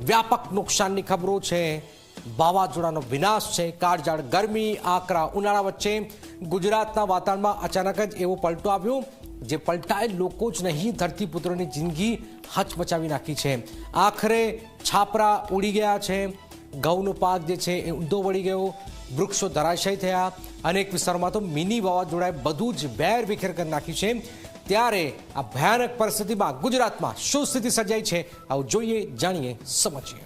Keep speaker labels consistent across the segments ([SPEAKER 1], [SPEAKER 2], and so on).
[SPEAKER 1] વ્યાપક નુકસાનની ખબરો છે, વાવાઝોડાનો વિનાશ છે, કાળઝાળ ગરમી, આકરા ઉનાળા વચ્ચે ગુજરાતના વાતાવરણમાં અચાનક જ એવો પલટો આવ્યો જે પલટાએ લોકો જ નહીં, ધરતીપુત્રોની જિંદગી હચમચાવી નાખી છે। આખરે છાપરા ઉડી ગયા છે, ઘઉંનો પાક જે છે એ ઊંધો વળી ગયો, વૃક્ષો ધરાશય થયા, અનેક વિસ્તારોમાં તો મિની વાવાઝોડાએ બધું જ વેર વિખેર કરી નાખ્યું છે। ત્યારે આ ભયાનક પરિસ્થિતિમાં ગુજરાતમાં શું સ્થિતિ સર્જાઈ છે, આવું જોઈએ, જાણીએ, સમજીએ।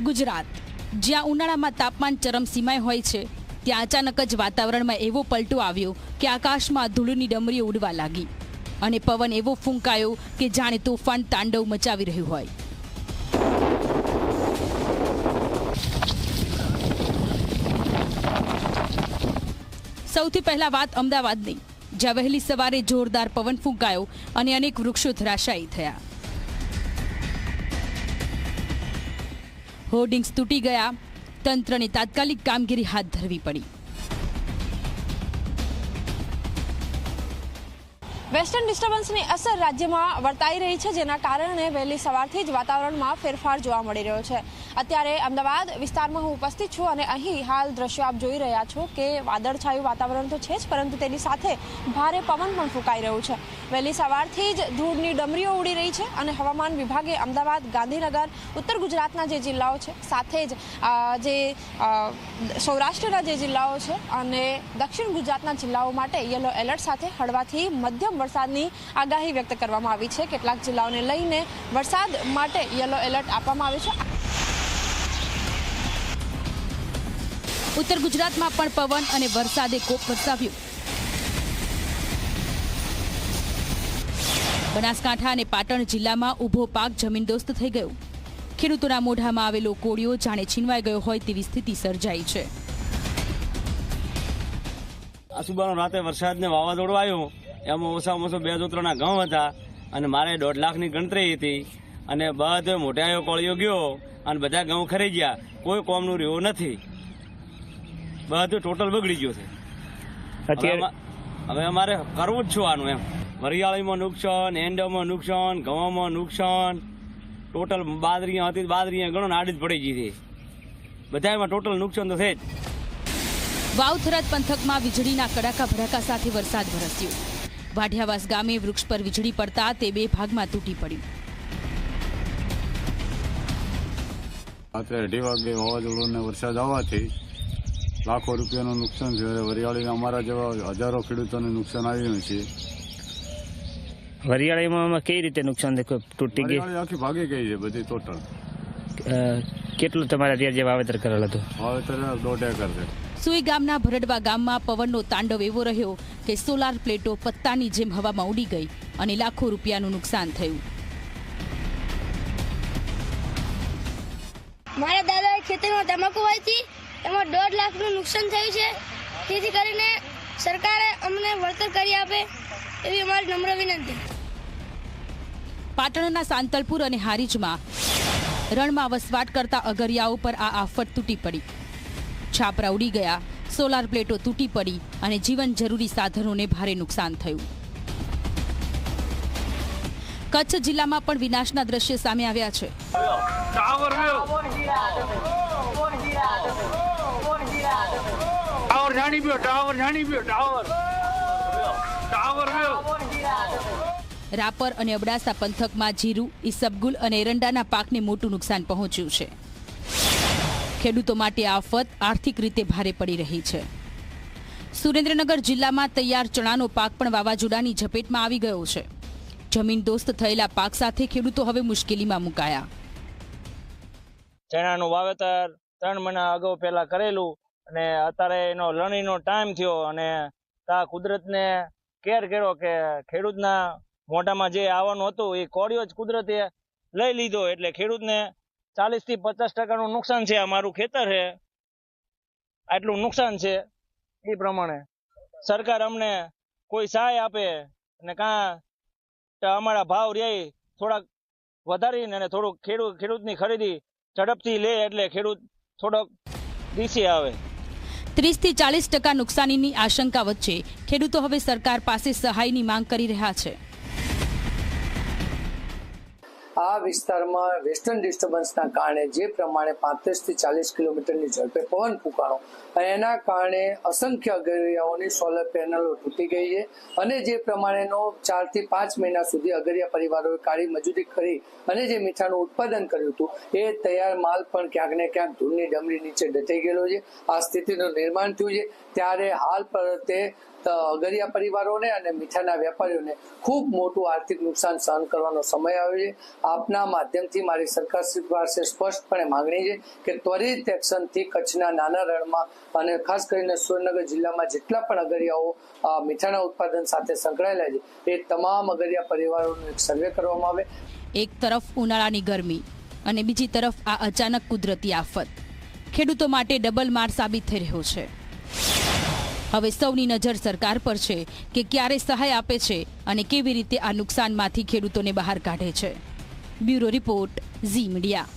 [SPEAKER 2] ગુજરાત, જ્યાં ઉનાળામાં તાપમાન ચરમસીમાએ હોય છે, ત્યાં અચાનક જ વાતાવરણમાં એવો પલટો આવ્યો કે આકાશમાં ધૂળની ડમરીઓ ઉડવા લાગી અને પવન એવો ફૂંકાયો કે જાણે તોફાન તાંડવ મચાવી રહ્યું હોય। સૌથી પહેલા વાત અમદાવાદની, જ્યાં વહેલી સવારે જોરદાર પવન ફૂંકાયો અને અનેક વૃક્ષો ધરાશાયી થયા, હોર્ડિંગ્સ તૂટી ગયા, તંત્રને તાત્કાલિક કામગીરી હાથ ધરવી પડી।
[SPEAKER 3] વેસ્ટર્ન ડિસ્ટર્બન્સની અસર રાજ્યમાં વર્તાઈ રહી છે, જેના કારણે વહેલી સવારથી જ વાતાવરણમાં ફેરફાર જોવા મળી રહ્યો છે। અત્યારે અમદાવાદ વિસ્તારમાં હું ઉપસ્થિત છું અને અહીં હાલ દ્રશ્યો આપ જોઈ રહ્યા છો કે વાદળછાયું વાતાવરણ તો છે જ, પરંતુ તેની સાથે ભારે પવન પણ ફૂંકાઈ રહ્યું છે। વહેલી સવારથી જ ધૂળની ડમરીઓ ઉડી રહી છે અને હવામાન વિભાગે અમદાવાદ, ગાંધીનગર, ઉત્તર ગુજરાતના જે જિલ્લાઓ છે, સાથે જ જે સૌરાષ્ટ્રના જે જિલ્લાઓ છે અને દક્ષિણ ગુજરાતના જિલ્લાઓ માટે યલો એલર્ટ સાથે હળવાથી મધ્યમ વરસાદની આગાહી વ્યક્ત કરવામાં આવી છે। કેટલાક જિલ્લાઓને લઈને વરસાદ માટે યલો એલર્ટ આપવામાં આવ્યું છે।
[SPEAKER 2] ઉત્તર ગુજરાતમાં પણ પવન અને વરસાદે કોપ વરસાવ્યો। બનાસકાંઠા અને પાટણ જિલ્લામાં ઊભો પાક જમીનદોસ્ત થઈ ગયો। ખેડૂતોના મોઢામાં આવેલો કોળિયો જાણે છીનવાઈ ગયો હોય તેવી સ્થિતિ સર્જાઈ છે।
[SPEAKER 4] આસુબાનો રાતે વરસાદ ને વાવાઝોડું આવ્યું, એમાં ઓછામાં ઓછો 2 જોતરાના ઘઉં હતા અને મારે 1.5 લાખની ગણતરી હતી અને બધો મોટો આવ્યો, કોળિયો ગયો અને બધા ઘઉં ખરી ગયા, કોઈ કોમનું રહ્યું નથી, બધું ટોટલ બગડી ગયું છે। હવે અમારે કરવું જ છું આનું એમ। વરિયાળીમાં નુકસાન, એંડામાં નુકસાન, ઘઉંમાં નુકસાન, ટોટલ બાદરી હતી, બાદરી ગણો આડી જ પડી ગઈ હતી, બધામાં ટોટલ નુકસાન તો છે જ।
[SPEAKER 2] વાવ-થરાદ પંથકમાં વીજળીના કડાકા ભડાકા સાથે વરસાદ વરસ્યો। વાઢિયાવાસ ગામે વૃક્ષ પર વીજળી પડતા તે 2 ભાગમાં તૂટી પડ્યું।
[SPEAKER 5] રાત્રે 2:30 વાગે વાવાઝોડું વરસાદ આવવાથી લાખો રૂપિયાનું નુકસાન થયું। વરિયાળીના અમારા જેવા હજારો ખેડૂતોને નુકસાન આવ્યું છે।
[SPEAKER 6] વરિયાળીમાં કઈ રીતે નુકસાન તૂટી ગઈ?
[SPEAKER 5] આખી ભાગી ગઈ છે બધી ટોટલ।
[SPEAKER 6] કેટલું તમારા ત્યાં જે વાવેતર કરેલ હતું?
[SPEAKER 5] વાવેતર 1.5 એકર છે।
[SPEAKER 2] સુઈ ગામના ભરડવા ગામમાં પવનનો તાંડવ એવો રહ્યો કે સોલાર પ્લેટો પત્તાની જેમ હવામાં ઉડી ગઈ અને લાખો રૂપિયાનું નુકસાન થયું।
[SPEAKER 7] મારા દાદાએ ખેતરમાં તમાકુ વાવી હતી, એમાં 1.5 લાખનું નુકસાન થયું છે। તેથી કરીને સરકારે અમને વળતર કરી આપે એવી અમારી નમ્ર વિનંતી।
[SPEAKER 2] પાટણના સાંતલપુર અને હારીજમાં રણમાં વસવાટ કરતા અગરિયાઓ પર આ આફત તૂટી પડી। છાપરા ઉડી ગયા, સોલાર પ્લેટો તૂટી પડી અને જીવન જરૂરી સાધનોને ભારે નુકસાન થયું। કચ્છ જિલ્લામાં પણ વિનાશના દ્રશ્ય સામે આવ્યા છે। રાપર અને અબડાસા પંથકમાં જીરું, ઈસબગુલ અને એરંડાના પાકને મોટું નુકસાન પહોંચ્યું છે। ખેડૂતો માટે આફત આર્થિક રીતે ભારે પડી રહી છે। સુરેન્દ્રનગર જિલ્લામાં તૈયાર ચણાનો પાક પણ વાવાઝોડાની ઝપેટમાં આવી ગયો છે। જમીન દોસ્ત થયેલા પાક સાથે ખેડૂતો હવે મુશ્કેલીમાં મુકાયા।
[SPEAKER 8] ચણાનું વાવેતર 3 મહિના અગાઉ પહેલા કરેલું અને અત્યારે એનો લણણીનો ટાઈમ થયો અને તા કુદરતને કેર કર્યો કે ખેડૂતના મોઢામાં જે આવવાનું હતું એ કોળિયો જ કુદરતે લઈ લીધો, એટલે ખેડૂતને 40 થી 50% નુકસાન છે। અમારું ખેતર છે, આટલું નુકસાન છે। એ પ્રમાણે સરકાર અમને કોઈ સહાય આપે અને કાં અમારા ભાવ રહે થોડાક વધારીને અને થોડુંક ખેડૂતની ખરીદી ઝડપથી લે એટલે ખેડૂત થોડોક ડીસી આવે.
[SPEAKER 2] 30 થી 40% નુકસાનીની આશંકા વચ્ચે ખેડૂતો હવે સરકાર પાસે સહાયની માંગ કરી રહ્યા છે.
[SPEAKER 9] આ વિસ્તારમાં વેસ્ટર્ન ડિસ્ટર્બન્સના કારણે જે પ્રમાણે 35 થી 40 કિલોમીટરની ઝડપે પવન ફૂંકાણો અને એના કારણે અસંખ્ય અગરિયાઓની સોલર પેનલો તૂટી ગઈ છે અને જે પ્રમાણેનો 4 થી 5 મહિના સુધી અગરિયા પરિવારોએ કાળી મજૂરી કરી અને જે મીઠાનું ઉત્પાદન કર્યું હતું એ તૈયાર માલ પણ ક્યાંક ને ક્યાંક ધૂળની ડમરી નીચે દટાઈ ગયેલો છે. આ સ્થિતિનું નિર્માણ થયું છે ત્યારે હાલ પર તે અગરિયા પરિવારોને અને મીઠાના વેપારીઓને ખૂબ મોટું આર્થિક નુકસાન સહન કરવાનો સમય આવ્યો છે. આપના માધ્યમથી મારી સરકાર પાસે સ્પષ્ટપણે માંગણી છે કે ત્વરિત એક્શનથી કચ્છના નાના રણમાં અને ખાસ કરીને સુરેન્દ્રનગર જિલ્લામાં જેટલા પણ અગરિયાઓ મીઠાના ઉત્પાદન સાથે સંકળાયેલા છે એ તમામ અગરિયા પરિવારોનો એક સર્વે કરવામાં આવે.
[SPEAKER 2] એક તરફ ઉનાળાની ગરમી અને બીજી તરફ આ અચાનક કુદરતી આફત ખેડૂતો માટે ડબલ માર સાબિત થઈ રહ્યો છે. હવે સૌની નજર સરકાર પર છે કે ક્યારે સહાય આપે છે અને કેવી રીતે આ નુકસાનમાંથી ખેડૂતોને બહાર કાઢે છે. Bureau report, Zee media.